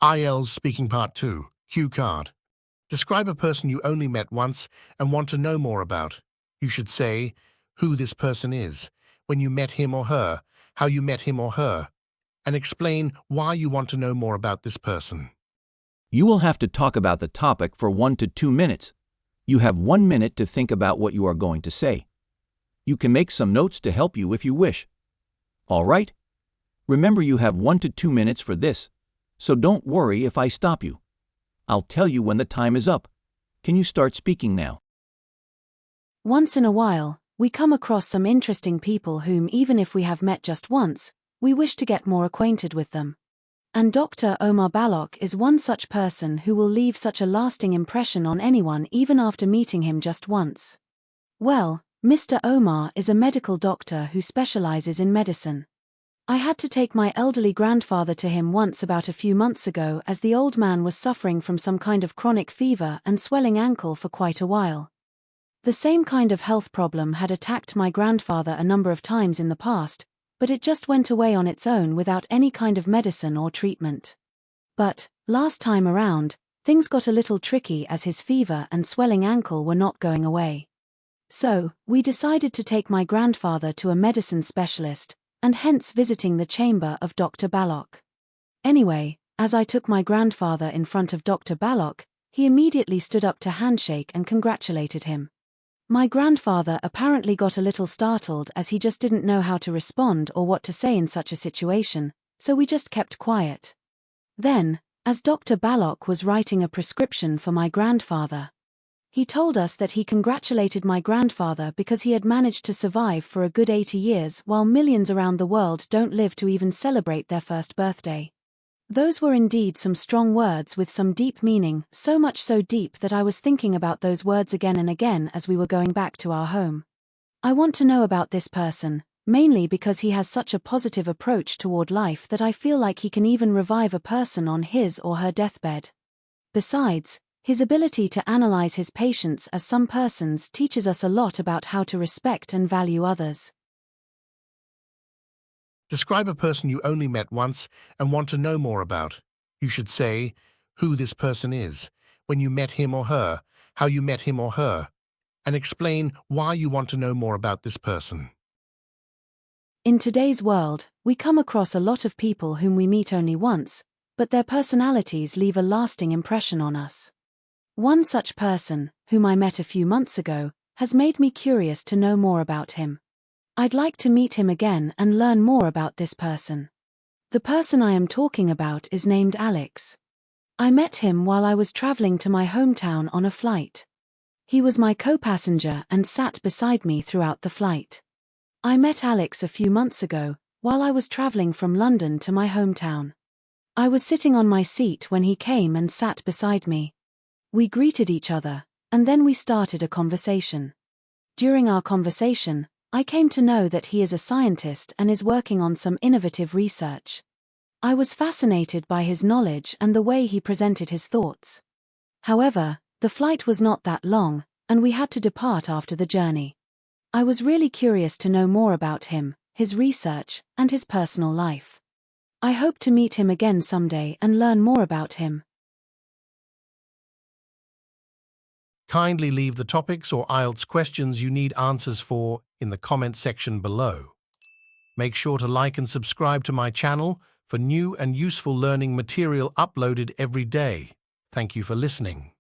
IELTS Speaking Part 2, Cue Card. Describe a person you only met once and want to know more about. You should say who this person is, when you met him or her, how you met him or her, and explain why you want to know more about this person. You will have to talk about the topic for 1 to 2 minutes. You have 1 minute to think about what you are going to say. You can make some notes to help you if you wish. All right? Remember, you have 1 to 2 minutes for this, so don't worry if I stop you. I'll tell you when the time is up. Can you start speaking now? Once in a while, we come across some interesting people whom, even if we have met just once, we wish to get more acquainted with them. And Dr. Omar Balok is one such person who will leave such a lasting impression on anyone even after meeting him just once. Well, Mr. Omar is a medical doctor who specializes in medicine. I had to take my elderly grandfather to him once about a few months ago, as the old man was suffering from some kind of chronic fever and swelling ankle for quite a while. The same kind of health problem had attacked my grandfather a number of times in the past, but it just went away on its own without any kind of medicine or treatment. But, last time around, things got a little tricky as his fever and swelling ankle were not going away. So, we decided to take my grandfather to a medicine specialist, and hence visiting the chamber of Dr. Balok. Anyway, as I took my grandfather in front of Dr. Balok, he immediately stood up to handshake and congratulated him. My grandfather apparently got a little startled, as he just didn't know how to respond or what to say in such a situation, so we just kept quiet. Then, as Dr. Balok was writing a prescription for my grandfather, he told us that he congratulated my grandfather because he had managed to survive for a good 80 years while millions around the world don't live to even celebrate their first birthday. Those were indeed some strong words with some deep meaning, so much so deep that I was thinking about those words again and again as we were going back to our home. I want to know about this person, mainly because he has such a positive approach toward life that I feel like he can even revive a person on his or her deathbed. Besides, his ability to analyze his patients as some persons teaches us a lot about how to respect and value others. Describe a person you only met once and want to know more about. You should say who this person is, when you met him or her, how you met him or her, and explain why you want to know more about this person. In today's world, we come across a lot of people whom we meet only once, but their personalities leave a lasting impression on us. One such person, whom I met a few months ago, has made me curious to know more about him. I'd like to meet him again and learn more about this person. The person I am talking about is named Alex. I met him while I was traveling to my hometown on a flight. He was my co-passenger and sat beside me throughout the flight. I met Alex a few months ago, while I was traveling from London to my hometown. I was sitting on my seat when he came and sat beside me. We greeted each other, and then we started a conversation. During our conversation, I came to know that he is a scientist and is working on some innovative research. I was fascinated by his knowledge and the way he presented his thoughts. However, the flight was not that long, and we had to depart after the journey. I was really curious to know more about him, his research, and his personal life. I hope to meet him again someday and learn more about him. Kindly leave the topics or IELTS questions you need answers for in the comment section below. Make sure to like and subscribe to my channel for new and useful learning material uploaded every day. Thank you for listening.